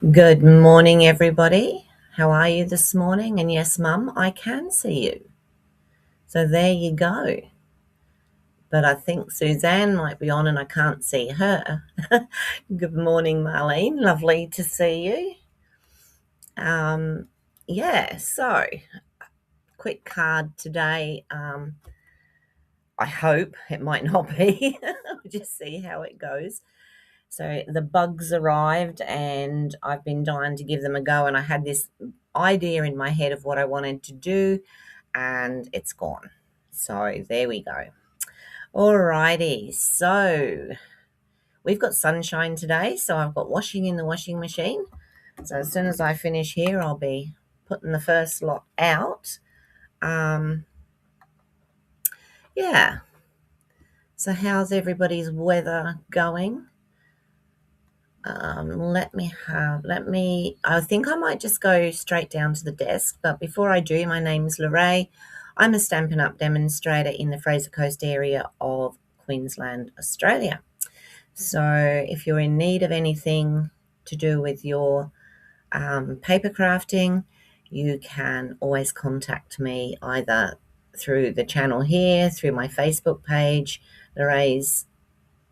Good morning, everybody. How are you this morning? And yes, Mum, I can see you. So there you go. But I think Suzanne might be on and I can't see her. Good morning, Marlene. Lovely to see you. Um, so quick card today. I hope it might not be. We'll just see how it goes. So the bugs arrived and I've been dying to give them a go. And I had this idea in my head of what I wanted to do and it's gone. So there we go. Alrighty. So we've got sunshine today. So I've got washing in the washing machine. So as soon as I finish here, I'll be putting the first lot out. Um, yeah. So how's everybody's weather going? I think I might just go straight down to the desk, but before I do, my name's Lorraine. I'm a Stampin' Up! Demonstrator in the Fraser Coast area of Queensland, Australia. So if you're in need of anything to do with your paper crafting, you can always contact me either through the channel here, through my Facebook page, Lorraine's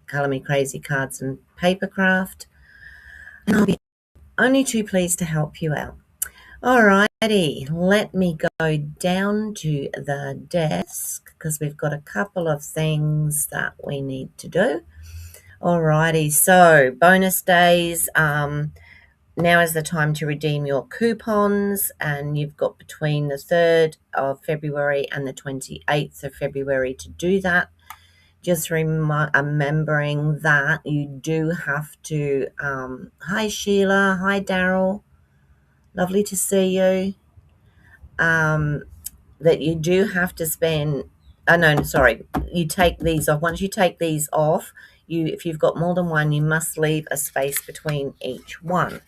Colour Me Crazy Cards and Paper Craft, and I'll be only too pleased to help you out. Alrighty, let me go down to the desk because we've got a couple of things that we need to do. Alrighty, so bonus days. Now is the time to redeem your coupons, and you've got between the 3rd of February and the 28th of February to do that. Just remembering that you do have to, hi Sheila, hi Daryl, lovely to see you, that you do have to spend, you take these off. Once you take these off, if you've got more than one, you must leave a space between each one.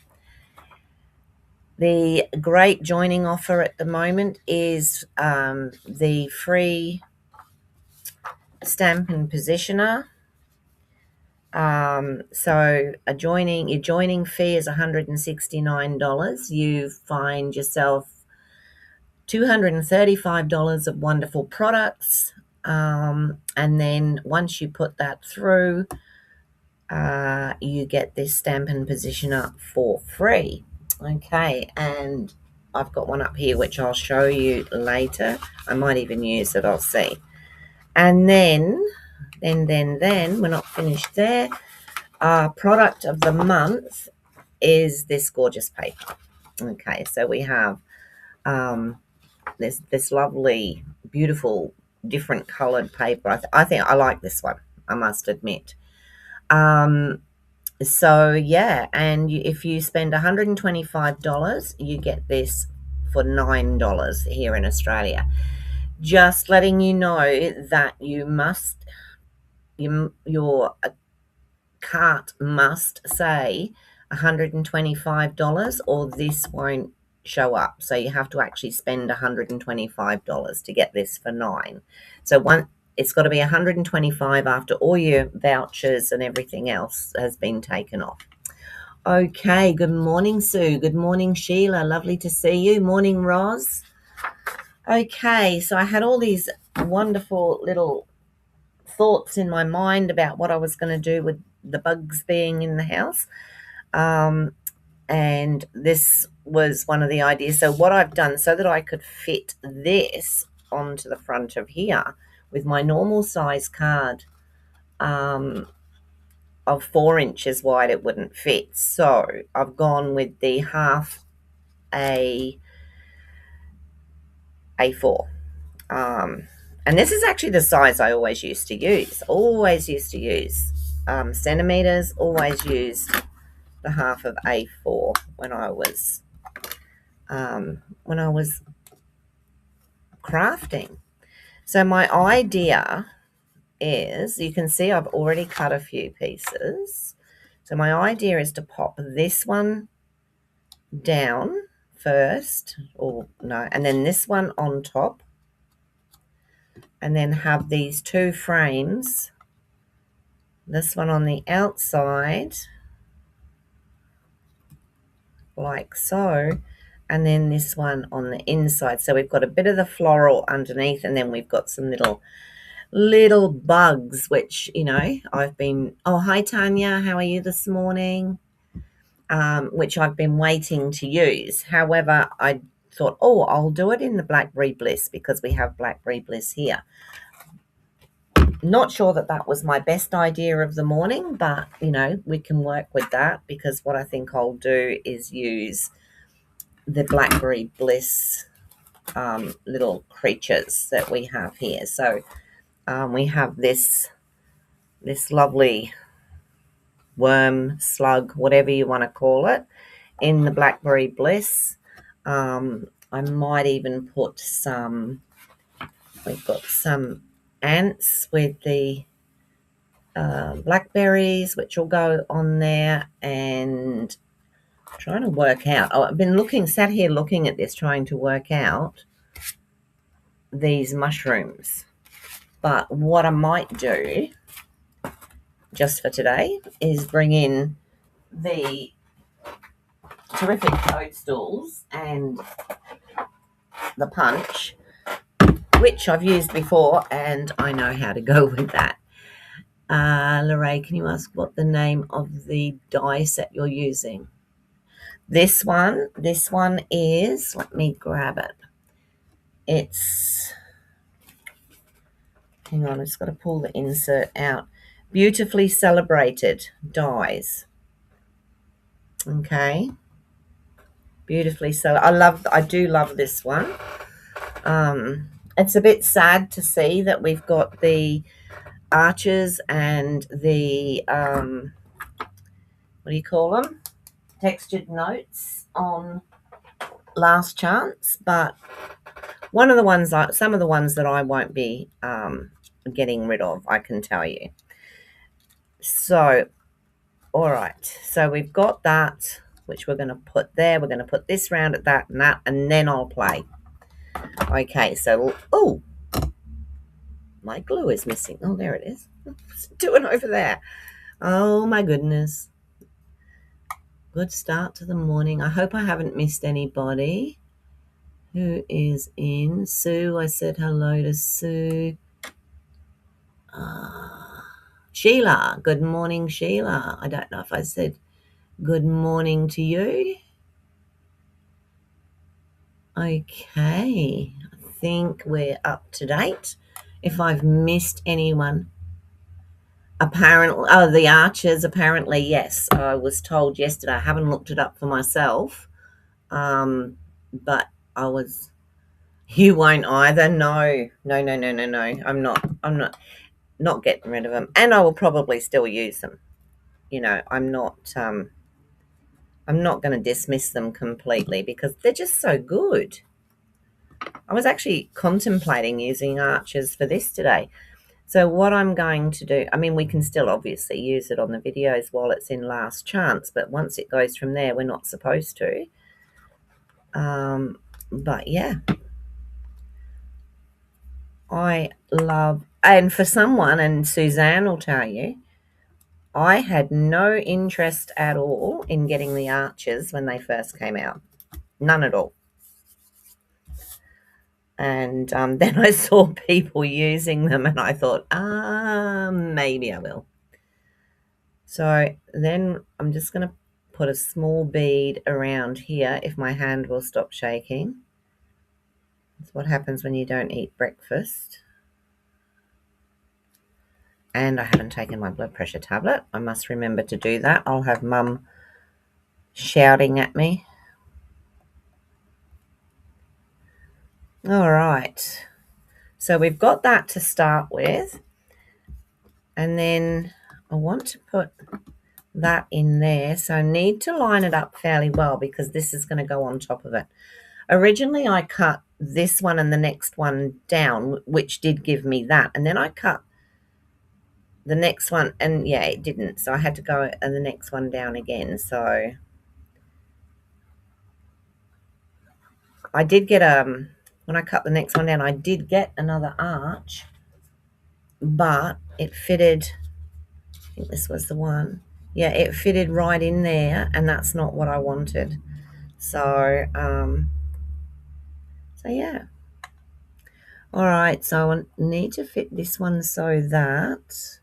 The great joining offer at the moment is the free Stampin' Positioner. So your joining fee is $169. You find yourself $235 of wonderful products. And then once you put that through, you get this Stampin' Positioner for free. Okay, and I've got one up here which I'll show you later. I might even use it, I'll see. And then we're not finished there. Our product of the month is this gorgeous paper. Okay, so we have this lovely, beautiful, different colored paper. I think I like this one, I must admit. So yeah, and if you spend $125, you get this for $9 here in Australia. Just letting you know that your cart must say $125 or this won't show up. So you have to actually spend $125 to get this for $9. So it's got to be $125 after all your vouchers and everything else has been taken off. Okay, good morning, Sue. Good morning, Sheila. Lovely to see you. Morning, Roz. Okay, so I had all these wonderful little thoughts in my mind about what I was going to do with the bugs being in the house. And this was one of the ideas. So what I've done so that I could fit this onto the front of here with my normal size card of 4 inches wide, it wouldn't fit. So I've gone with the half A4. And this is actually the size I always used to use. Centimeters, always used the half of A4 when I was crafting. So my idea is, you can see I've already cut a few pieces. So my idea is to pop this one down first, and then this one on top, and then have these two frames, this one on the outside like so, and then this one on the inside. So we've got a bit of the floral underneath, and then we've got some little bugs, which, you know, I've been, oh, hi Tanya, how are you this morning? Which I've been waiting to use. However, I thought, oh, I'll do it in the Blackberry Bliss because we have Blackberry Bliss here. Not sure that that was my best idea of the morning, but, you know, we can work with that because what I think I'll do is use the Blackberry Bliss little creatures that we have here. So we have this lovely worm, slug, whatever you want to call it, in the Blackberry Bliss. I might even put some, we've got some ants with the blackberries, which will go on there, and trying to work out. Oh, I've been sat here looking at this, trying to work out these mushrooms. But what I might do just for today is bring in the terrific toadstools and the punch, which I've used before, and I know how to go with that. Lorraine, can you ask what the name of the die set you're using? This one is, let me grab it. It's, hang on, I've just got to pull the insert out. Beautifully Celebrated dies. Okay. Beautifully I do love this one. It's a bit sad to see that we've got the arches and the what do you call them? Textured notes on Last Chance, but some of the ones that I won't be getting rid of, I can tell you. So, all right. So we've got that, which we're going to put there. We're going to put this round at that and that, and then I'll play. Okay, so, oh, my glue is missing. Oh, there it is. What's it doing over there? Oh, my goodness. Good start to the morning. I hope I haven't missed anybody. Who is in? Sue, I said hello to Sue. Sheila, good morning, Sheila. I don't know if I said good morning to you. Okay, I think we're up to date. If I've missed anyone, apparently, oh, the archers, apparently, yes. I was told yesterday. I haven't looked it up for myself, but I was. You won't either. No. I'm not getting rid of them, and I will probably still use them. You know, I'm not going to dismiss them completely because they're just so good. I was actually contemplating using arches for this today. So what I'm going to do, I mean, we can still obviously use it on the videos while it's in Last Chance, but once it goes from there, we're not supposed to. But yeah, I love, and for someone, and Suzanne will tell you, I had no interest at all in getting the arches when they first came out. None at all. And then I saw people using them and I thought, maybe I will. So then I'm just going to put a small bead around here if my hand will stop shaking. That's what happens when you don't eat breakfast. And I haven't taken my blood pressure tablet. I must remember to do that. I'll have Mum shouting at me. All right. So we've got that to start with. And then I want to put that in there. So I need to line it up fairly well because this is going to go on top of it. Originally, I cut this one and the next one down, which did give me that. And then I cut the next one, and yeah, it didn't. So I had to go and the next one down again. So I did get when I cut the next one down, I did get another arch, but it fitted. I think this was the one. Yeah, it fitted right in there, and that's not what I wanted. So, yeah. All right, so I need to fit this one so that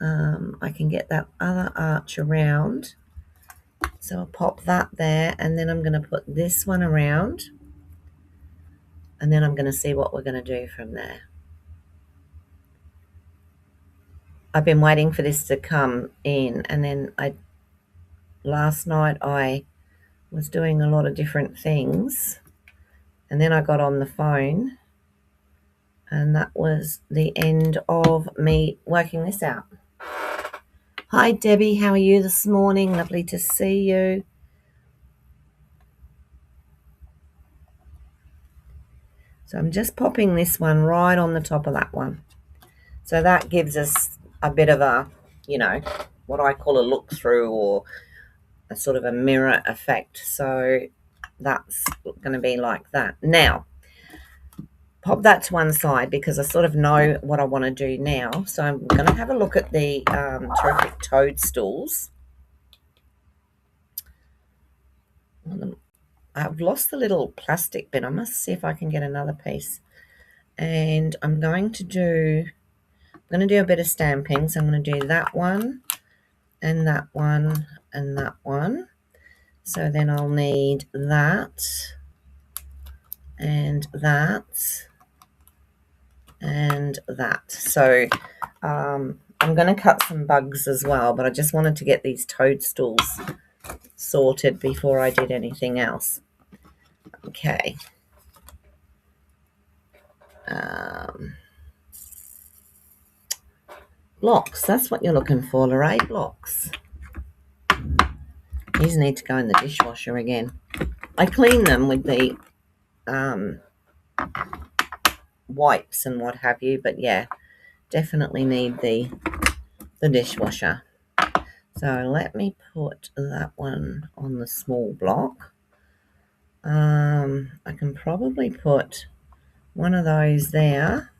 I can get that other arch around. So I'll pop that there, and then I'm going to put this one around, and then I'm going to see what we're going to do from there. I've been waiting for this to come in, and then last night I was doing a lot of different things, and then I got on the phone, and that was the end of me working this out. Hi Debbie, how are you this morning? Lovely to see you. So I'm just popping this one right on the top of that one. So that gives us a bit of a, what I call a look through, or a sort of a mirror effect. So that's going to be like that. Now, pop that to one side because I sort of know what I want to do now. So I'm going to have a look at the terrific toadstools. I've lost the little plastic bit. I must see if I can get another piece. And I'm going to do a bit of stamping. So I'm going to do that one and that one and that one. So then I'll need that and that and that. So I'm going to cut some bugs as well, but I just wanted to get these toadstools sorted before I did anything else. Okay. Blocks, that's what you're looking for, Lorraine, blocks. These need to go in the dishwasher again. I clean them with the wipes and what have you, but yeah, definitely need the dishwasher. So let me put that one on the small block. I can probably put one of those there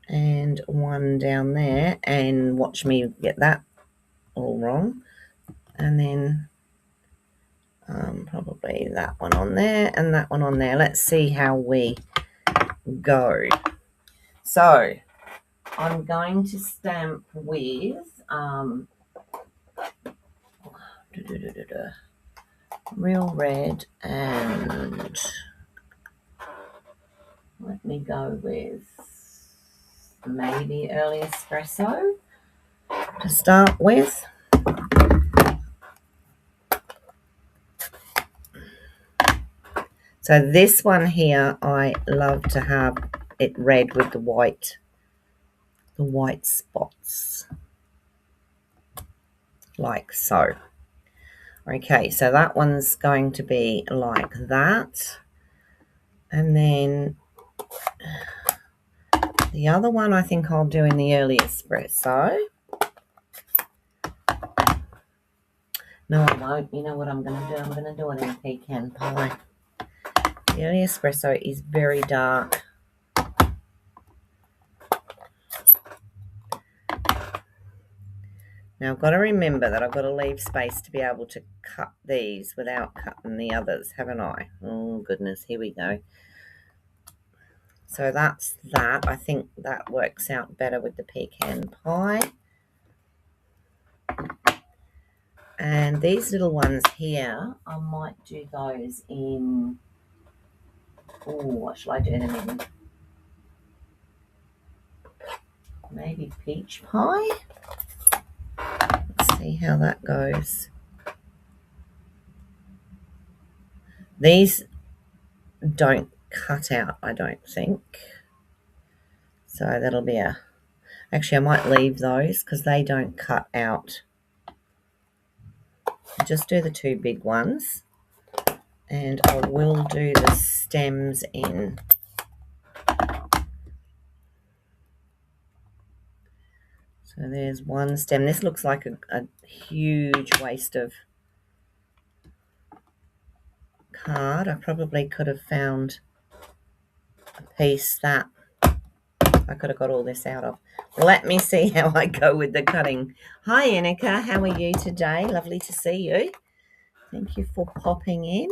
and one down there, and watch me get that all wrong. And then probably that one on there and that one on there. Let's see how we go. So I'm going to stamp with Real Red, and let me go with maybe Early Espresso to start with. So this one here, I love to have it red with the white spots, like so. Okay, so that one's going to be like that. And then the other one I think I'll do in the Early Espresso. No, I won't. You know what I'm going to do? I'm going to do it in pecan pie. The Early Espresso is very dark. Now I've got to remember that I've got to leave space to be able to cut these without cutting the others, haven't I? Oh goodness, here we go. So that's that. I think that works out better with the pecan pie. And these little ones here, I might do those in, what shall I do them in? Maybe peach pie? Let's see how that goes. These don't cut out, I don't think. So that'll be actually I might leave those because they don't cut out. Just do the two big ones, and I will do the stems in. So there's one stem. This looks like a huge waste of card. I probably could have found a piece that I could have got all this out of. Let me see how I go with the cutting. Hi, Annika. How are you today? Lovely to see you. Thank you for popping in.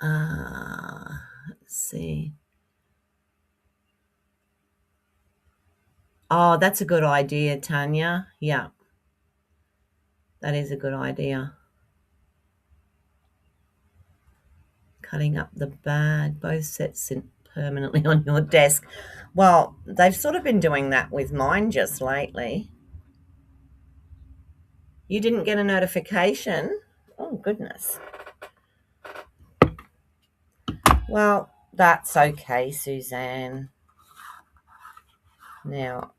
Let's see. Oh, that's a good idea, Tanya. Yeah, that is a good idea. Cutting up the bag, both sets sit permanently on your desk. Well, they've sort of been doing that with mine just lately. You didn't get a notification? Oh, goodness. Well, that's okay, Suzanne. Now,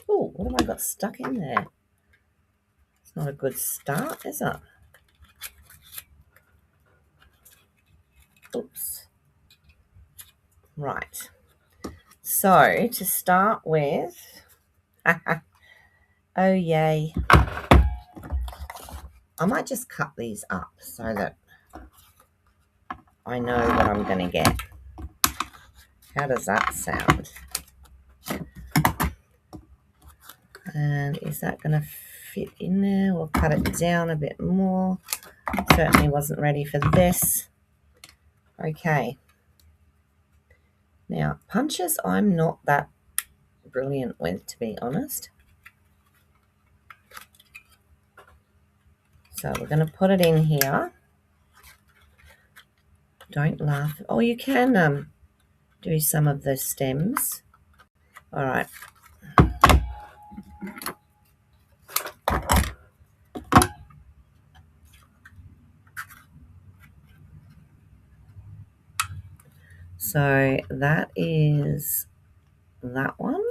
oh, what have I got stuck in there? It's not a good start, is it? Oops. Right. So, to start with, oh, yay. I might just cut these up so that I know what I'm going to get. How does that sound? And is that going to fit in there? We'll cut it down a bit more. Certainly wasn't ready for this. Okay. Now, punches I'm not that brilliant with, to be honest. So we're going to put it in here. Don't laugh. Oh, you can do some of the stems. All right. So that is that one.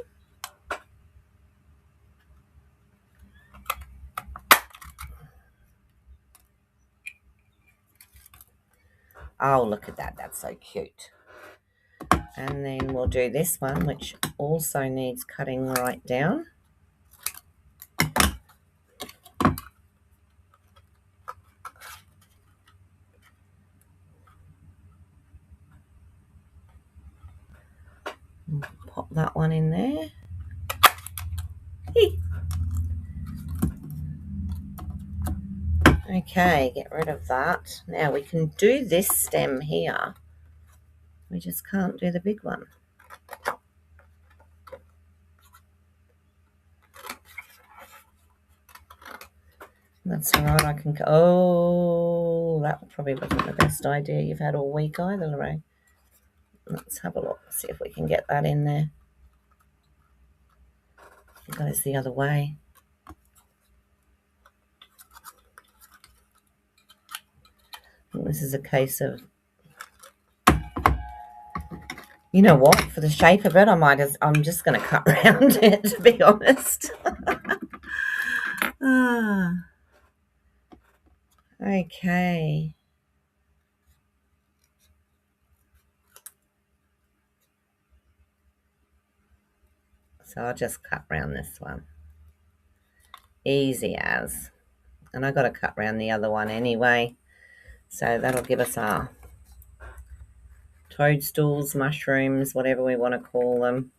Oh, look at that. That's so cute. And then we'll do this one, which also needs cutting right down. Pop that one in there. Okay, get rid of that. Now we can do this stem here. We just can't do the big one. That's all right. I can. Oh, that probably wasn't the best idea you've had all week either, Lorraine. Let's have a look. See if we can get that in there. It goes the other way. This is a case of, you know what? For the shape of it, I'm just going to cut around it, to be honest. Okay. So I'll just cut round this one. Easy as. And I got to cut round the other one anyway. So that'll give us our toadstools, mushrooms, whatever we want to call them.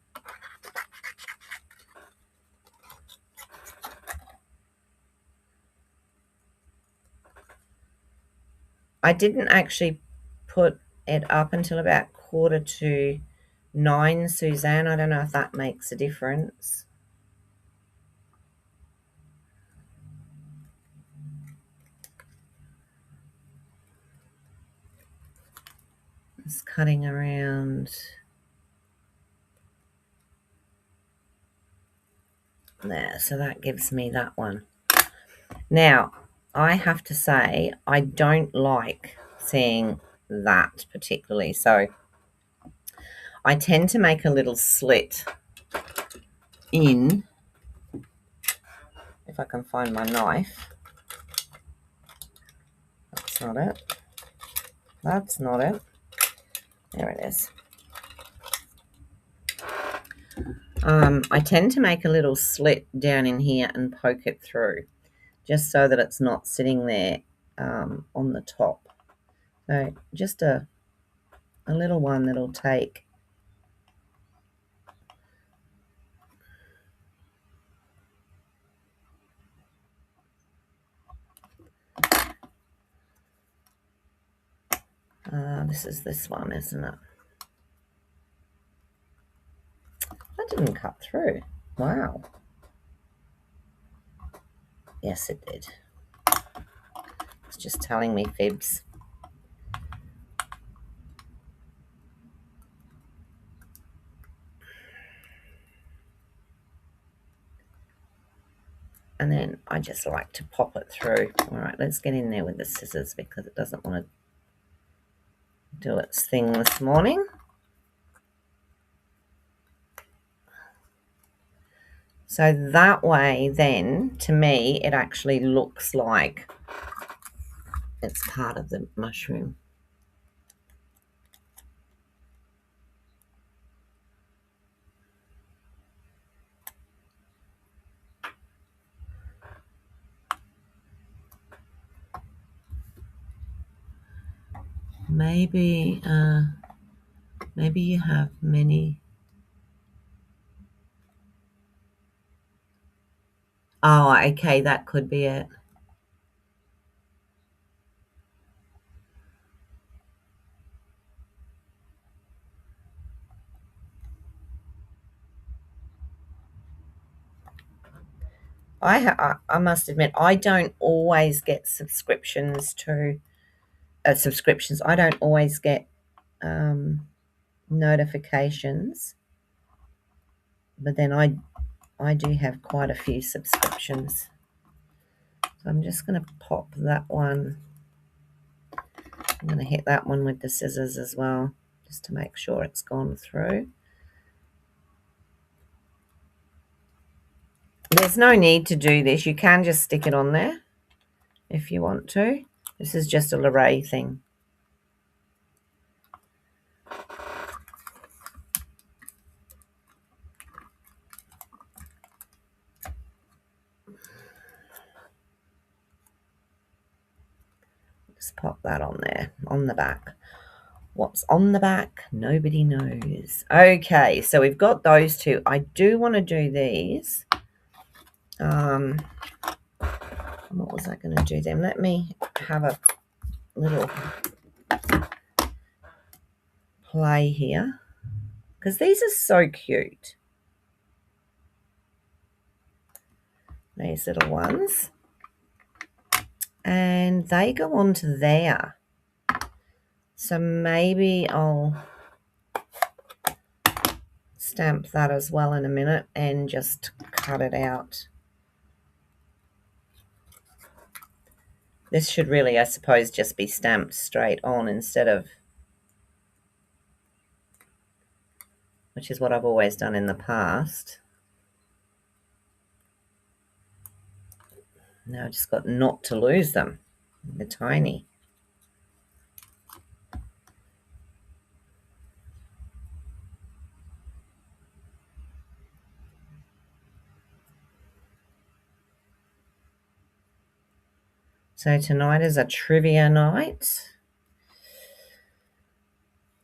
I didn't actually put it up until about 8:45, Suzanne. I don't know if that makes a difference. Just cutting around there. So that gives me that one. Now, I have to say, I don't like seeing that particularly. So I tend to make a little slit in, if I can find my knife. That's not it. That's not it. There it is. I tend to make a little slit down in here and poke it through, just so that it's not sitting there on the top. So just a little one that'll take. this is this one, isn't it? That didn't cut through. Wow. Yes, it did. It's just telling me fibs. And then I just like to pop it through. All right, let's get in there with the scissors because it doesn't want to do its thing this morning. So that way then, to me, it actually looks like it's part of the mushroom. Maybe you have many. Oh, okay, that could be it. I must admit, I don't always get subscriptions to subscriptions. I don't always get notifications, but then I do have quite a few subscriptions. So I'm just going to pop that one. I'm going to hit that one with the scissors as well, just to make sure it's gone through. There's no need to do this. You can just stick it on there if you want to. This is just a Luray thing. Just pop that on there, on the back. What's on the back? Nobody knows. Okay, so we've got those two. I do want to do these. What was I going to do then? Let me have a little play here because these are so cute. These little ones. And they go onto there. So maybe I'll stamp that as well in a minute and just cut it out. This should really, I suppose, just be stamped straight on instead of, which is what I've always done in the past. Now I've just got not to lose them. They're tiny. So tonight is a trivia night.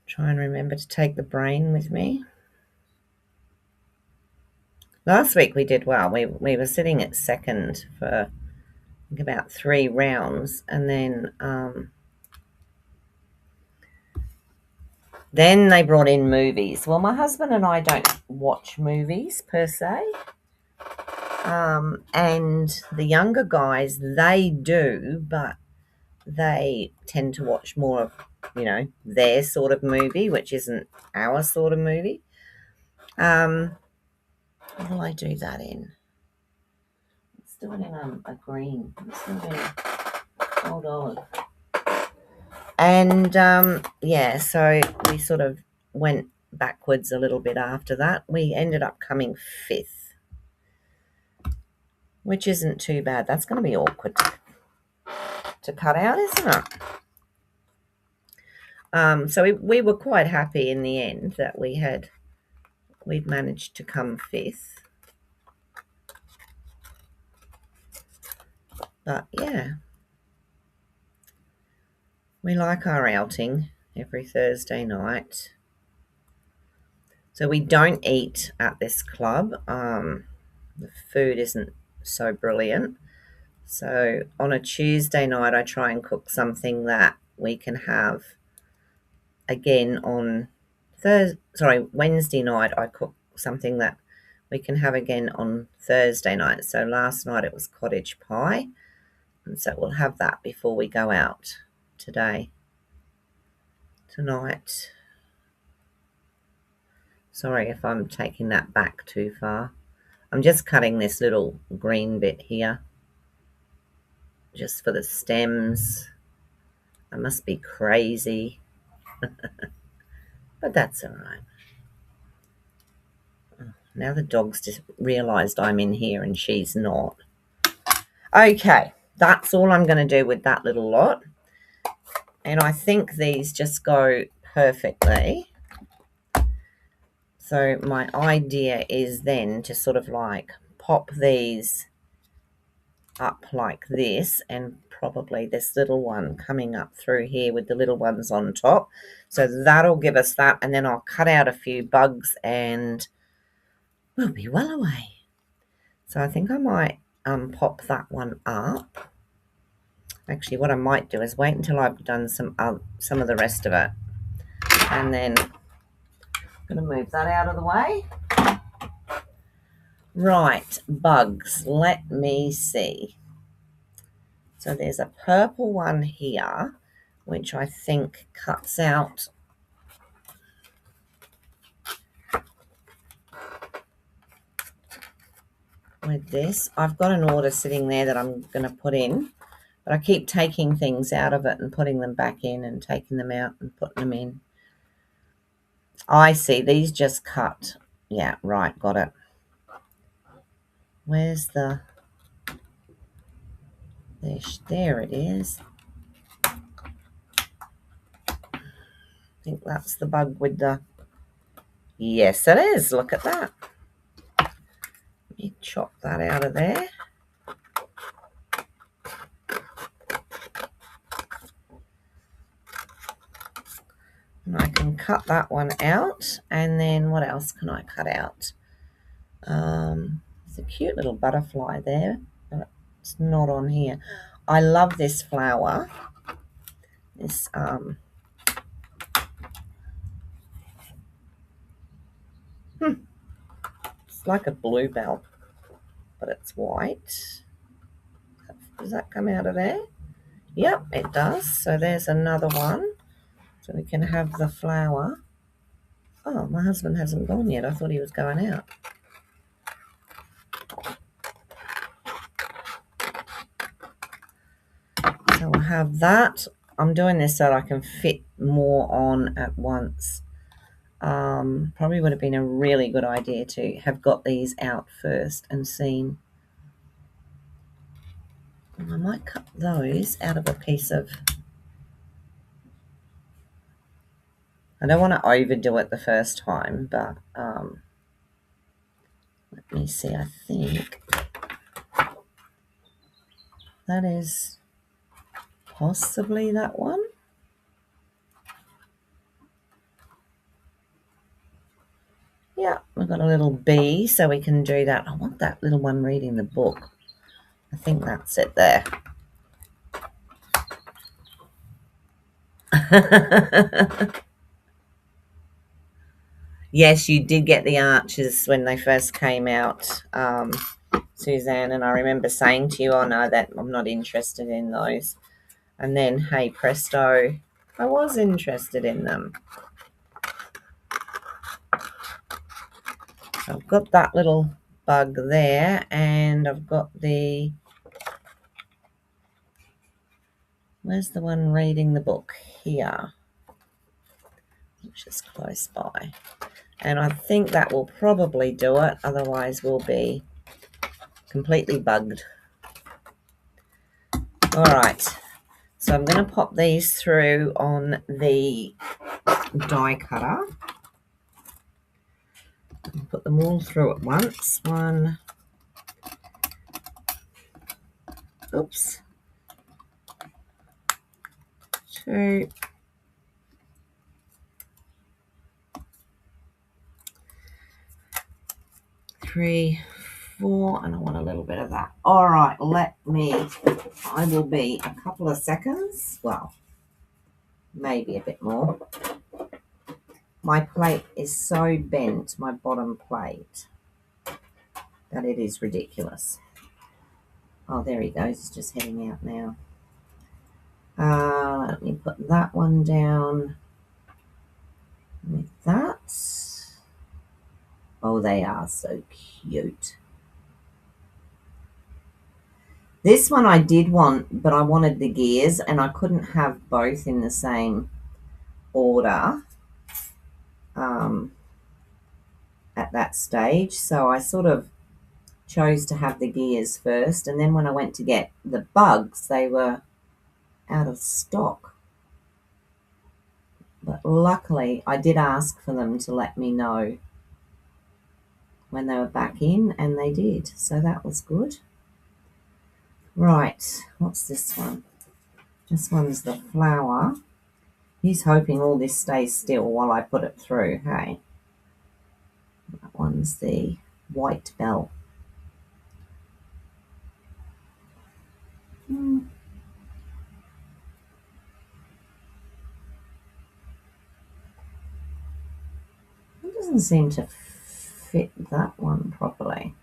Try and remember to take the brain with me. Last week we did well. We were sitting at second for I think about 3 rounds, and then they brought in movies. Well, my husband and I don't watch movies per se. And the younger guys, they do, but they tend to watch more of, their sort of movie, which isn't our sort of movie. What will I do that in? Let's do it in a green. Let's do it in, hold on. And, so we sort of went backwards a little bit after that. We ended up coming 5th, which isn't too bad. That's going to be awkward to cut out, isn't it? So we were quite happy in the end that we'd managed to come 5th. But yeah, we like our outing every Thursday night. So we don't eat at this club. The food isn't so brilliant. So on a Tuesday night, I try and cook something that we can have again on Wednesday night. I cook something that we can have again on Thursday night. So last night it was cottage pie, and so we'll have that before we go out tonight. Sorry if I'm taking that back too far. I'm just cutting this little green bit here just for the stems. I must be crazy, but that's all right. Now the dog's just realised I'm in here and she's not. Okay, that's all I'm going to do with that little lot. And I think these just go perfectly. So my idea is then to sort of like pop these up like this, and probably this little one coming up through here with the little ones on top. So that'll give us that, and then I'll cut out a few bugs and we'll be well away. So I think I might pop that one up. Actually, what I might do is wait until I've done some of the rest of it, and then I'm going to move that out of the way. Right, bugs, let me see. So there's a purple one here, which I think cuts out with this. I've got an order sitting there that I'm going to put in, but I keep taking things out of it and putting them back in and taking them out and putting them in. I see, these just cut. Yeah, right, got it. Where's the... There it is. I think that's the bug with the... Yes, it is. Look at that. Let me chop that out of there. And I can cut that one out. And then what else can I cut out? There's a cute little butterfly there, but it's not on here. I love this flower. This it's like a bluebell, but it's white. Does that come out of there? Yep, it does. So there's another one. So we can have the flower. Oh, my husband hasn't gone yet. I thought he was going out. So we'll have that. I'm doing this so I can fit more on at once. Probably would have been a really good idea to have got these out first and seen. And I might cut those out of a piece of... I don't want to overdo it the first time, but let me see. I think that is possibly that one. Yeah, we've got a little bee, so we can do that. I want that little one reading the book. I think that's it there. Yes, you did get the arches when they first came out, Suzanne, and I remember saying to you, oh no, that I'm not interested in those. And then, hey presto, I was interested in them. So I've got that little bug there, and I've got the... Where's the one reading the book? Here, which is close by. And I think that will probably do it, otherwise we'll be completely bugged. All right, so I'm going to pop these through on the die cutter. Put them all through at once. 1, oops, 2, 3, 4, and I want a little bit of that. All right, I will be a couple of seconds, well, maybe a bit more. my plate is so bent, my bottom plate, that it is ridiculous. Oh, there he goes. He's just heading out now. Let me put that one down with that. Oh, they are so cute. This one I did want, but I wanted the gears, and I couldn't have both in the same order at that stage. So I sort of chose to have the gears first, and then when I went to get the bugs, they were out of stock. But luckily, I did ask for them to let me know when they were back in, and they did. So that was good. Right, what's this one? This one's the flower. He's hoping all this stays still while I put it through, hey? That one's the white bell. It doesn't seem to fit that one properly.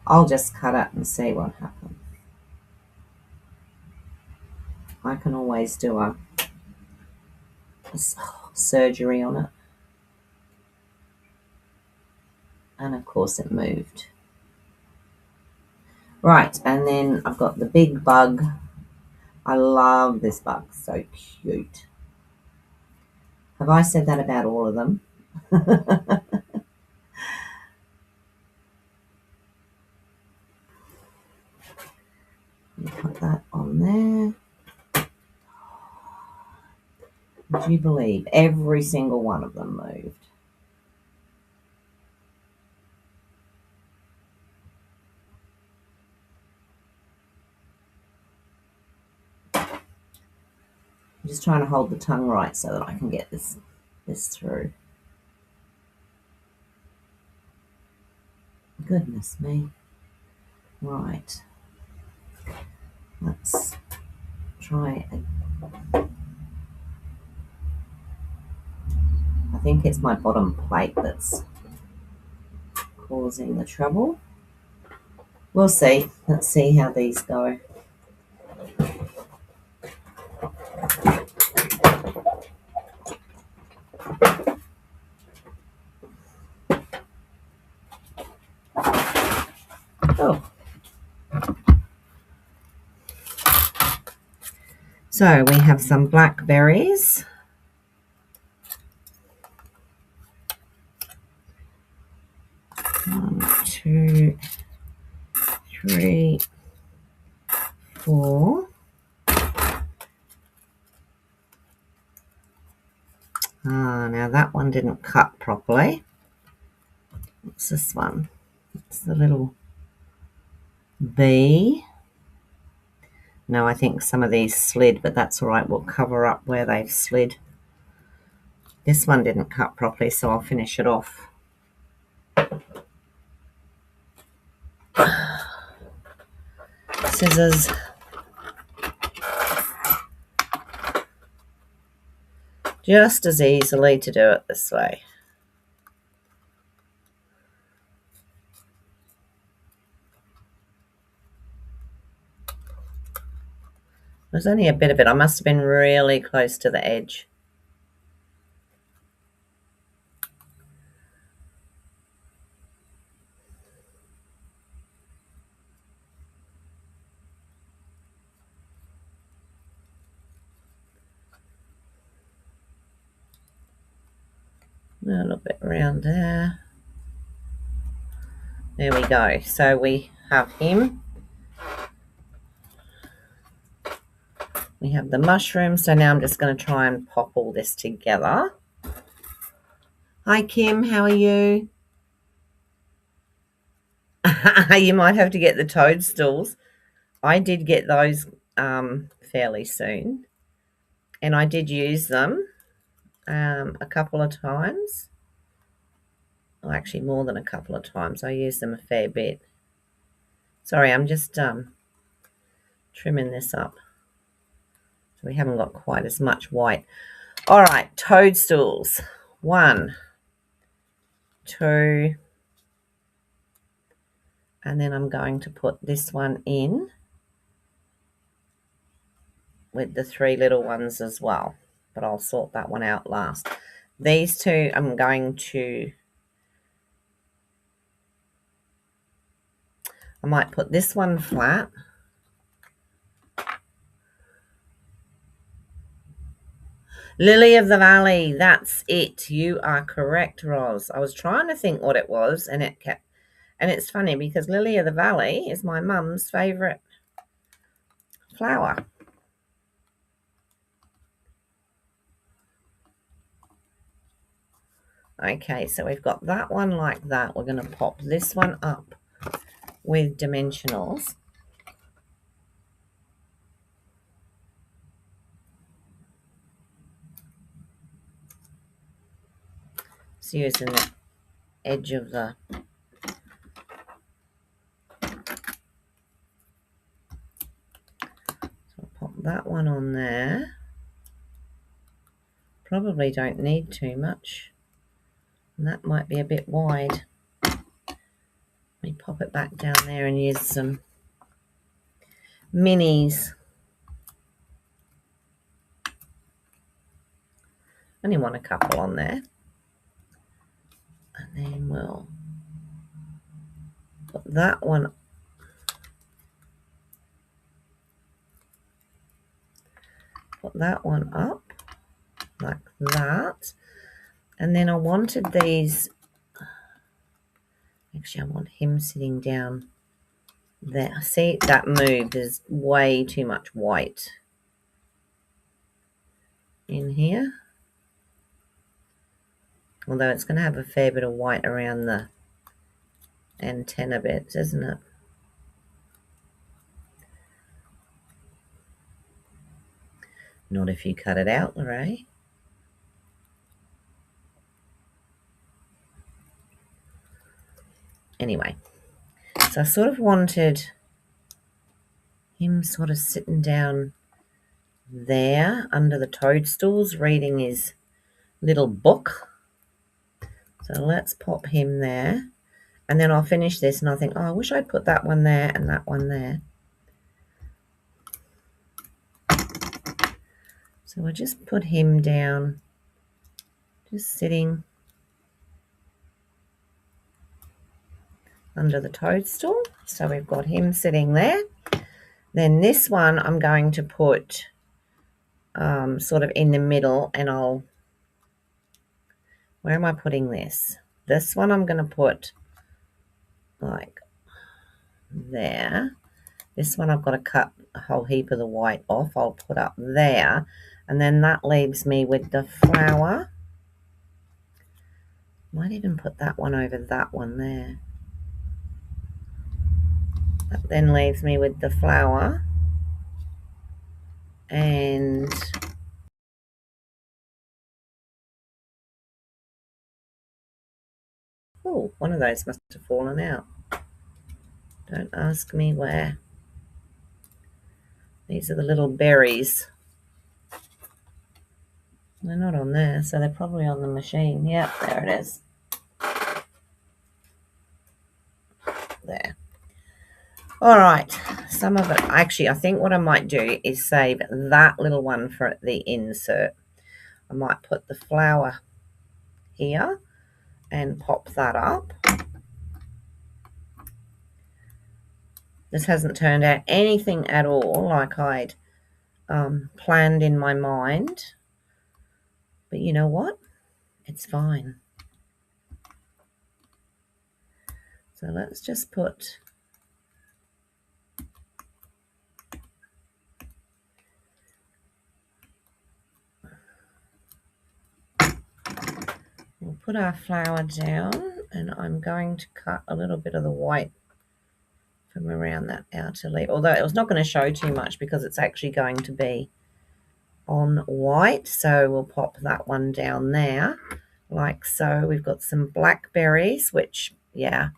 I'll just cut it and see what happens. I can always do a surgery on it. And of course it moved. Right, and then I've got the big bug. I love this bug, so cute. Have I said that about all of them? Put that on there. Would you believe every single one of them moved? I'm just trying to hold the tongue right so that I can get this through. Goodness me. Right. Let's try it. I think it's my bottom plate that's causing the trouble. We'll see. Let's see how these go. Oh. So we have some blackberries. One, two, three, four. Now that one didn't cut properly. What's this one? It's the little bee. No, I think some of these slid, but that's all right. We'll cover up where they've slid. This one didn't cut properly, so I'll finish it off. Scissors. Just as easily to do it this way. There's only a bit of it. I must have been really close to the edge. A little bit around there. There we go. So we have him. We have the mushroom. So now I'm just going to try and pop all this together. Hi, Kim. How are you? You might have to get the toadstools. I did get those fairly soon. And I did use them a couple of times. Well, actually more than a couple of times. I used them a fair bit. Sorry, I'm just trimming this up. So we haven't got quite as much white. All right, toadstools. 1, 2, and then I'm going to put this one in with the 3 little ones as well, but I'll sort that one out last. These two I'm going to, I might put this one flat. Lily of the Valley, that's it. You are correct, Roz. I was trying to think what it was, and it kept, and it's funny because Lily of the Valley is my mum's favourite flower. Okay, so we've got that one like that. We're going to pop this one up with dimensionals. Just using the edge of the pop that one on there. Probably don't need too much. And that might be a bit wide. Let me pop it back down there and use some minis. Only want a couple on there. And then we'll put that one up like that. And then I wanted these, actually I want him sitting down there. See, that moved. There's way too much white in here. Although it's going to have a fair bit of white around the antenna bits, isn't it? Not if you cut it out, Lorraine. Anyway, so I sort of wanted him sort of sitting down there under the toadstools reading his little book. So let's pop him there. And then I'll finish this and I'll think, oh, I wish I'd put that one there and that one there. So we'll just put him down, just sitting under the toadstool. So we've got him sitting there. Then this one I'm going to put sort of in the middle, and where am I putting this? This one I'm going to put like there. This one I've got to cut a whole heap of the white off. I'll put up there. And then that leaves me with the flower. Might even put that one over that one there. That then leaves me with the flower. And oh, one of those must have fallen out. Don't ask me where. These are the little berries. They're not on there, so they're probably on the machine. Yep, there it is. There. All right, some of it. Actually, I think what I might do is save that little one for the insert. I might put the flower here and pop that up. This hasn't turned out anything at all like I'd planned in my mind. But you know what? It's fine. So let's just put we'll put our flower down, and I'm going to cut a little bit of the white from around that outer leaf, although it was not going to show too much because it's actually going to be on white. So we'll pop that one down there like so. We've got some blackberries, which, yeah,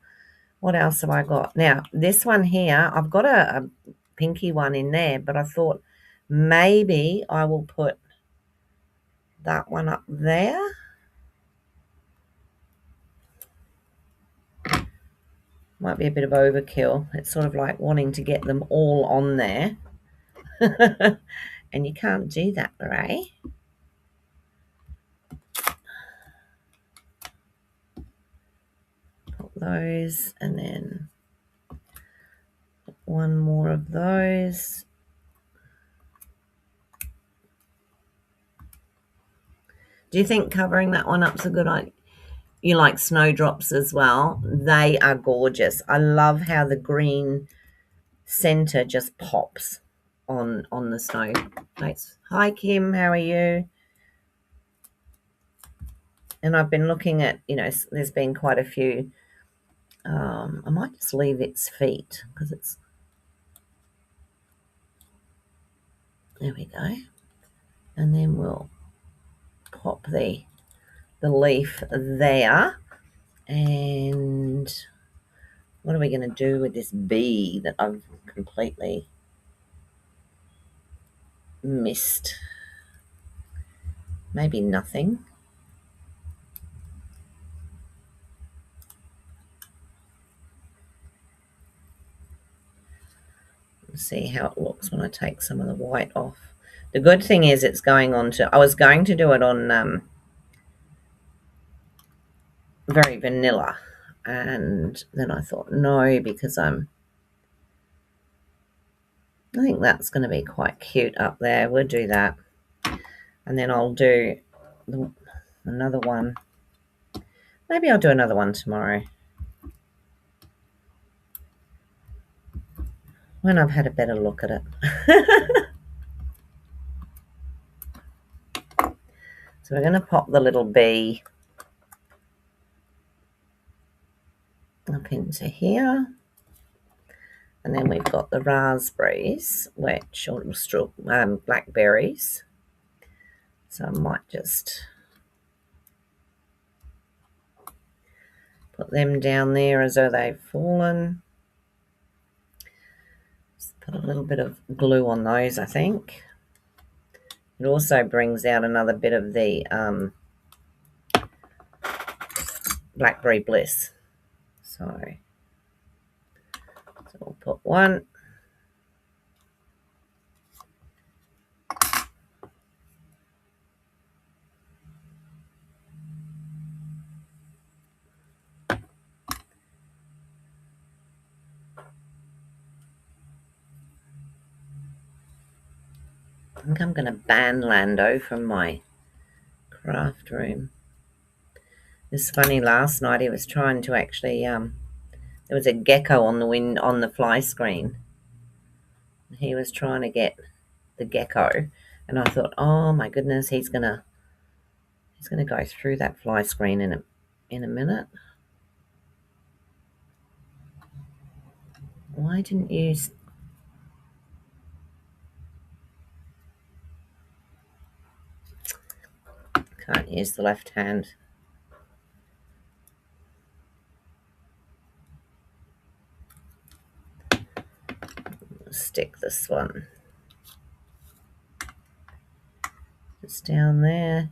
what else have I got? Now this one here, I've got a pinky one in there, but I thought maybe I will put that one up there. Might be a bit of overkill. It's sort of like wanting to get them all on there. And you can't do that, right? Pop those, and then one more of those. Do you think covering that one up's a good idea? You like snowdrops as well? They are gorgeous. I love how the green center just pops on the snowflakes. Hi Kim, how are you? And I've been looking at, there's been quite a few. I might just leave its feet because it's, there we go. And then we'll pop the leaf there. And what are we going to do with this bee that I've completely missed? Maybe nothing. Let's see how it looks when I take some of the white off. The good thing is it's going on to, I was going to do it on very vanilla, and then I thought no, because I think that's going to be quite cute up there. We'll do that, and then I'll do another one. Maybe I'll do another one tomorrow when I've had a better look at it. So we're going to pop the little bee up into here. And then we've got the raspberries, which are blackberries. So I might just put them down there as though they've fallen. Just put a little bit of glue on those, I think. It also brings out another bit of the Blackberry Bliss. So we'll put one. I think I'm going to ban Lando from my craft room. It's funny, last night he was trying to actually, there was a gecko on the fly screen. He was trying to get the gecko, and I thought, oh my goodness, he's gonna go through that fly screen in a minute. Why didn't you? Can't use the left hand. Stick this one. It's down there.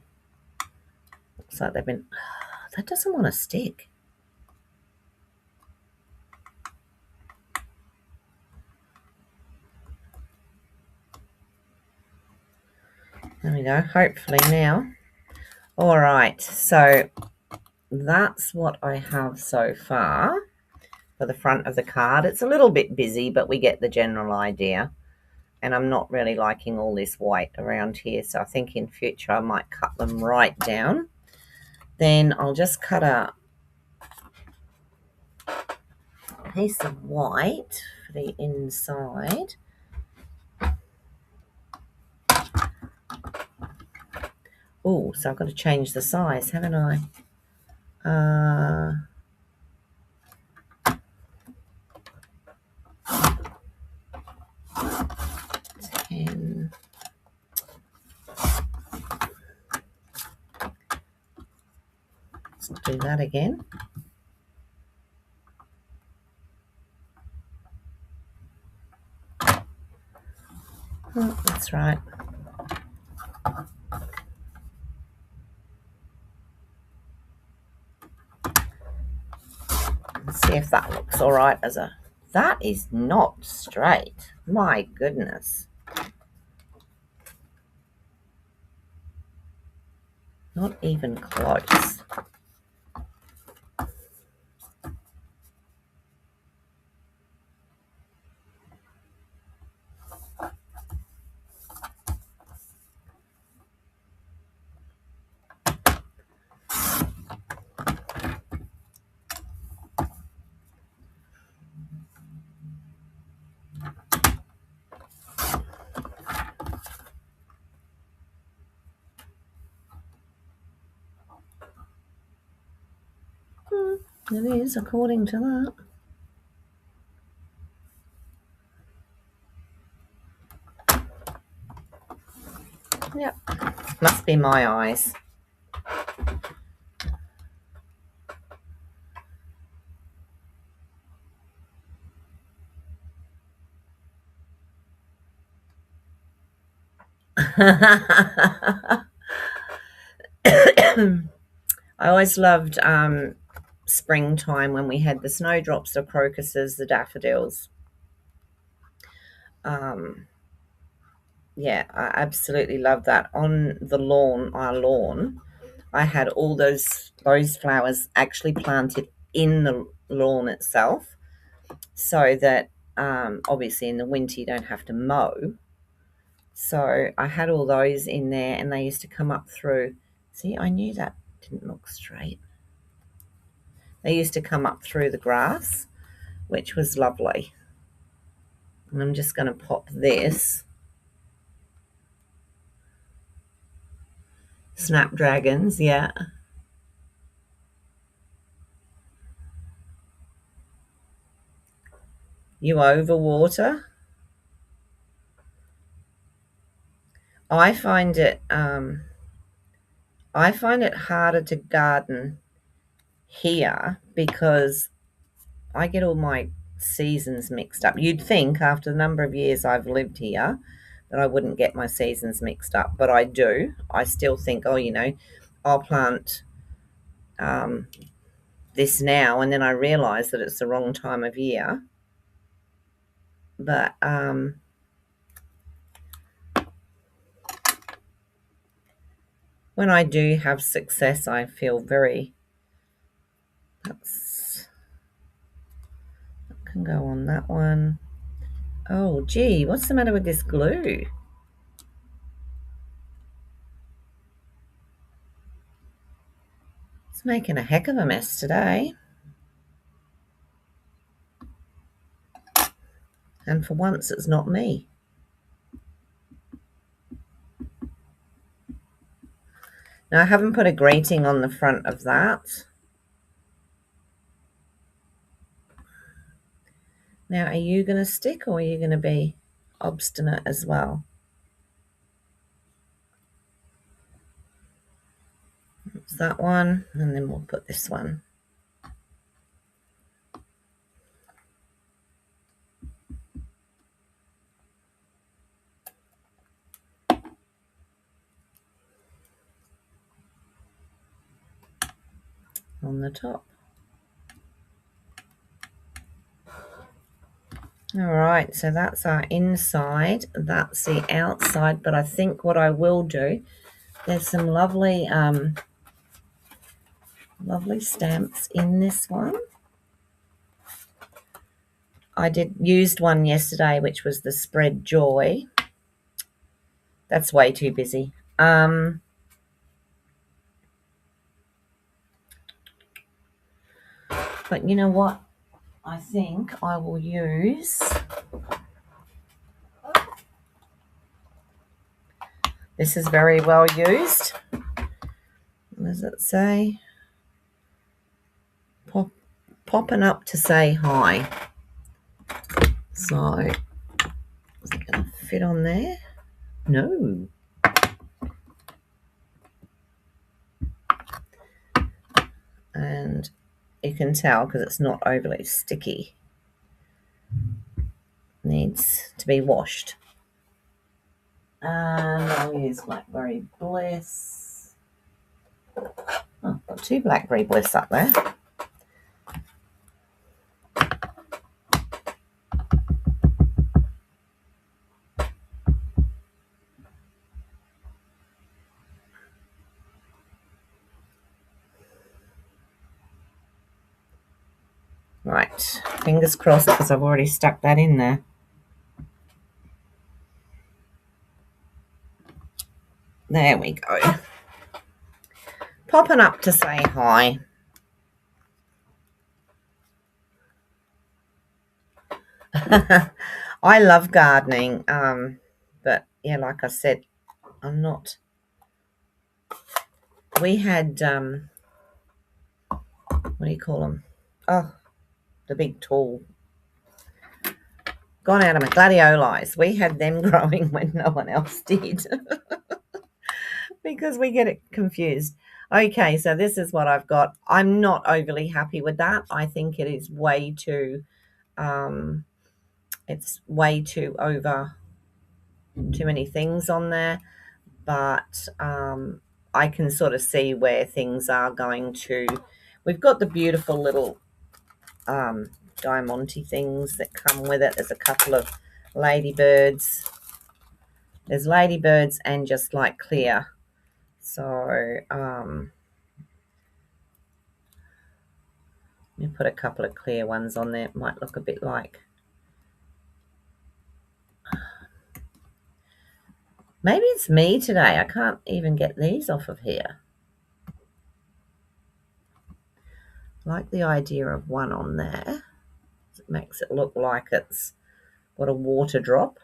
Looks like they've been. Oh, that doesn't want to stick. There we go. Hopefully now. All right. So that's what I have so far for the front of the card. It's a little bit busy, but we get the general idea. And I'm not really liking all this white around here, so I think in future I might cut them right down. Then I'll just cut a piece of white for the inside. Oh, so I've got to change the size, haven't I? 10. Let's do that again. Oh, that's right. see if that looks all right as a... That is not straight. My goodness. Not even close. It is, according to that. Yep. Must be my eyes. I always loved springtime when we had the snowdrops, the crocuses, the daffodils. Yeah, I absolutely love that. On the lawn, our lawn, I had all those flowers actually planted in the lawn itself, so that obviously in the winter you don't have to mow. So I had all those in there, and they used to come up through. See, I knew that didn't look straight. They used to come up through the grass, which was lovely. And I'm just going to pop this. Snapdragons, yeah. You overwater? I find it harder to garden here because I get all my seasons mixed up. You'd think after the number of years I've lived here that I wouldn't get my seasons mixed up, but I do. I still think, oh, I'll plant this now, and then I realise that it's the wrong time of year. But when I do have success, I feel very... that can go on that one. Oh, gee, what's the matter with this glue? It's making a heck of a mess today. And for once, it's not me. Now, I haven't put a grating on the front of that. Now, are you going to stick, or are you going to be obstinate as well? That's that one, and then we'll put this one. On the top. All right, so that's our inside, that's the outside, but I think what I will do, there's some lovely stamps in this one. I used one yesterday, which was the Spread Joy. That's way too busy. But you know what? I think I will use... This is very well used. What does it say? Popping up to say hi. So, is it going to fit on there? No. And you can tell because it's not overly sticky. Needs to be washed. And I'll use Blackberry Bliss. Oh, got two Blackberry Bliss up there. Fingers crossed because I've already stuck that in there. There we go. Popping up to say hi. I love gardening, but yeah, like I said, I'm not. We had what do you call them? Oh, the big tall. Gone out of my gladiolus. We had them growing when no one else did because we get it confused. Okay, so this is what I've got. I'm not overly happy with that. I think it is way too. It's way too over. Too many things on there, but I can sort of see where things are going to. We've got the beautiful little Diamante things that come with it. There's a couple of ladybirds. There's ladybirds and just like clear. So let me put a couple of clear ones on there. It might look a bit like. Maybe it's me today. I can't even get these off of here. I like the idea of one on there. It makes it look like it's got a water drop.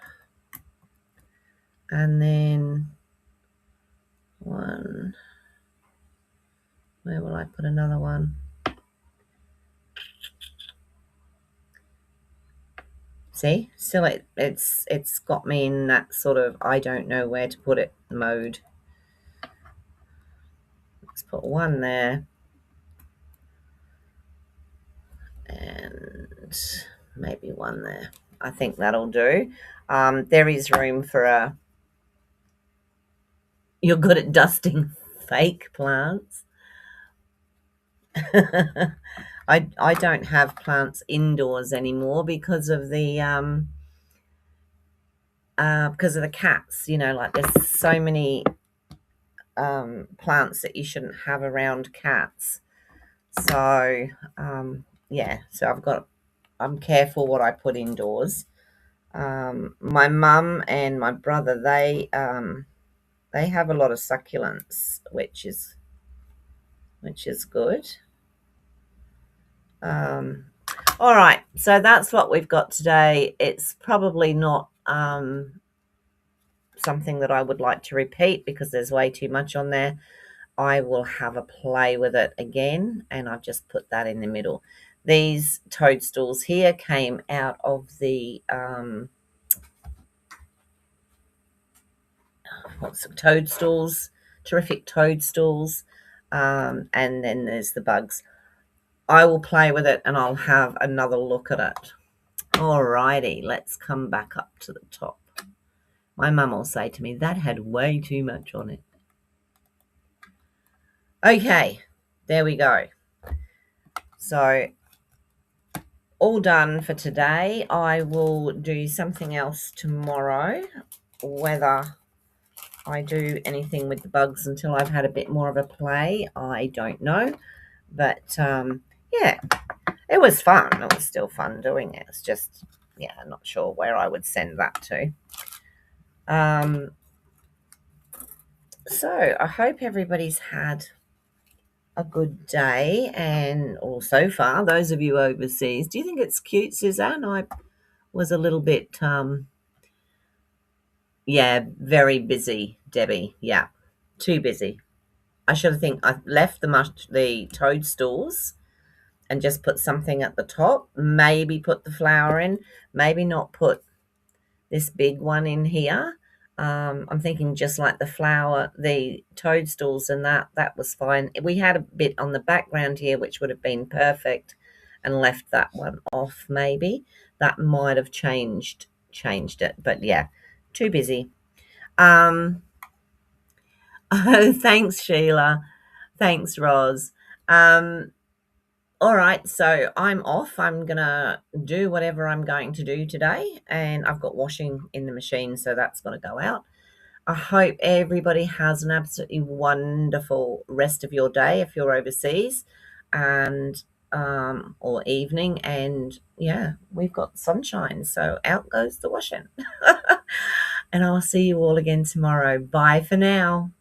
And then one. Where will I put another one? See, still it's got me in that sort of I don't know where to put it mode. Let's put one there. And maybe one there. I think that'll do. There is room for a. You're good at dusting fake plants. I don't have plants indoors anymore because of the cats. You know, like there's so many plants that you shouldn't have around cats. So yeah, so I'm careful what I put indoors. My mum and my brother, they have a lot of succulents, which is good. All right, so that's what we've got today. It's probably not something that I would like to repeat because there's way too much on there. I will have a play with it again, and I've just put that in the middle. These toadstools here came out of the toadstools, terrific toadstools, and then there's the bugs. I will play with it and I'll have another look at it. Alrighty, let's come back up to the top. My mum will say to me, that had way too much on it. Okay, there we go. So all done for today. I will do something else tomorrow. Whether I do anything with the bugs until I've had a bit more of a play, I don't know. But yeah, it was fun. It was still fun doing it. It's just, yeah, I'm not sure where I would send that to. So I hope everybody's had a good day, and or so far, those of you overseas. Do you think it's cute, Suzanne? I was a little bit yeah, very busy, Debbie. Yeah, too busy. I should think I left the toadstools and just put something at the top. Maybe put the flower in. Maybe not put this big one in here. I'm thinking just like the flower, the toadstools, and that was fine. We had a bit on the background here, which would have been perfect, and left that one off. Maybe that might have changed it, but yeah, too busy. Oh, thanks, Sheila. Thanks, Roz. All right, so I'm off. I'm going to do whatever I'm going to do today, and I've got washing in the machine, so that's going to go out. I hope everybody has an absolutely wonderful rest of your day if you're overseas, and or evening, and yeah, we've got sunshine, so out goes the washing. And I'll see you all again tomorrow. Bye for now.